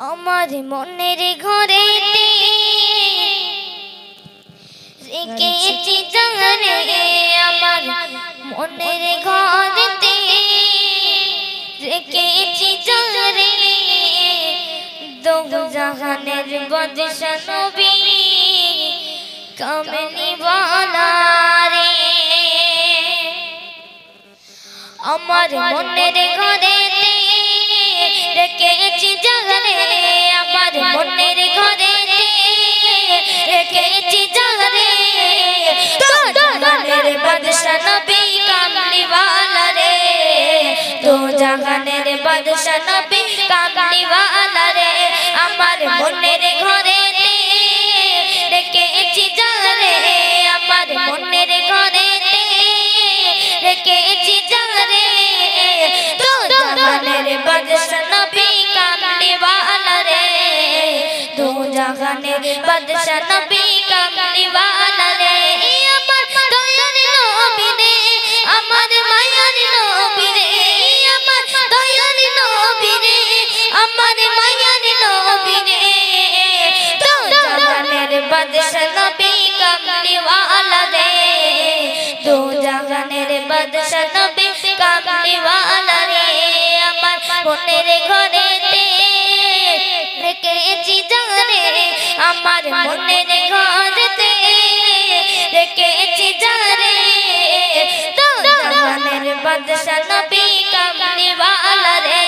আমার মনের ঘরেতে রেখেছি জানে, আমার মনের ঘরেতে রেখেছি জানে, দো জাহানের বাদশা নবী কামলি ওয়ালা রে। আমার মনের ঘরেতে রেখেছি জানে, আমার মনের ঘরেতে রেখেছি জানে, দো জাহানের বাদশা নবী কামলি ওয়ালা রে, দো জাহানের বাদশা নবী কামলি ওয়ালা রে। আমার মনের ঘরেতে রেখেছি জানে, আমার মনের ঘরেতে রেখেছি জানে, দো জাহানের বাদশা নবী কামলি ওয়ালা রে, দো জাহানের বাদশা নবী কামলি ওয়ালা রে। আমার দয়ার নবী রে, আমার মায়ার নবী রে, আমার দয়ার নবী রে, আমার মায়ার নবী রে, দো জাহানের বাদশা নবী কামলি ওয়ালা রে, দো জাহানের বাদশা নবী কামলি ওয়ালা রে। আমার মনের ঘরেতে রেখেছি জানে, আমার মনের ঘরেতে রেখেছি জানে, দো জাহানের বাদশা নবী কামলি ওয়ালা রে,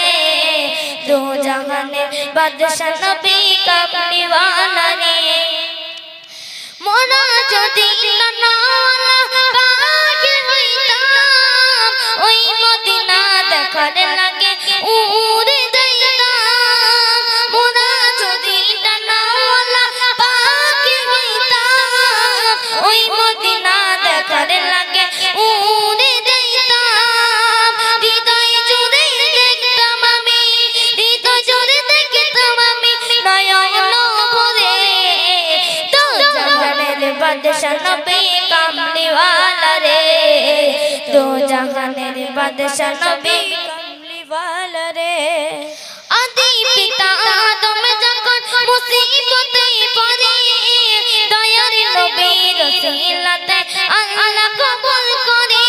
দো জাহানের বাদশা নবী কামলি ওয়ালা রে। মোরা যদি নানাওয়ালা পাখি হইতাম, ওই মদিনা দেখার লাগে উড়ে যাইতাম। মোরা যদি নানাওয়ালা পাখি হইতাম, ওই মদিনা দেখার লাগে উড়ে যাইতাম। হৃদয় জুড়ে দেখতাম আমি, হৃদয় জুড়ে দেখতাম আমি নয়ন ভরে, দো জাহানের বাদশা নবী কামলি ওয়ালা রে, দো জাহানের বাদশা নবী কামলি ওয়ালা রে। আদি পিতা আদম যখন মুসিবতে পড়ে, দয়ার নবীর ওসিলাতে আল্লাহ কবুল করে।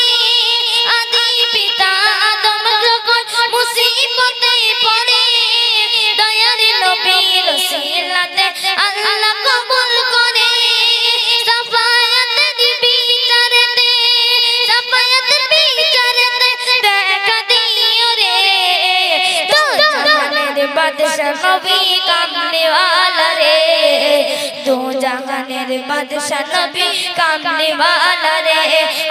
আদি পিতা আদম যখন মুসিবতে পড়ে, দয়ার নবীর ওসিলাতে আল্লাহ কবুল করে। সাফায়াতের বিচারেতে, সাফায়াতের বিচারেতে দেখা দিও রে, দো জাহানের বাদশা নবী কামলি ওয়ালা রে, দো জাহানের বাদশা নবী কামলি ওয়ালা রে।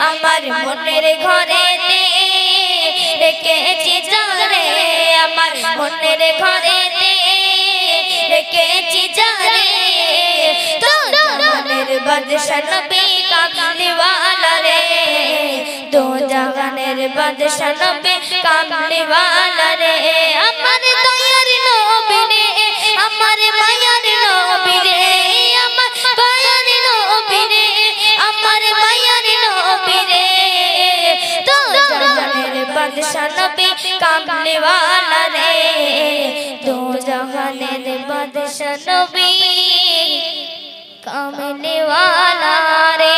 আমার মনের ঘরেতে রেখেছি জানে, আমার মনের ঘরেতে রেখেছি জানে, দো জাহানের বাদশা নবী কামলি ওয়ালা রে, দো জাহানের বাদশা নবী কামলি ওয়ালা রে। আমার দয়ার নবী রে, আমার মায়ার নবী রে, আমার দয়ার নবী রে, আমার মায়ার নবী রে, দো জাহানের বাদশা নবী কামলি ওয়ালা রে, দো জাহানের বাদশা নবী কামলি ওয়ালা রে।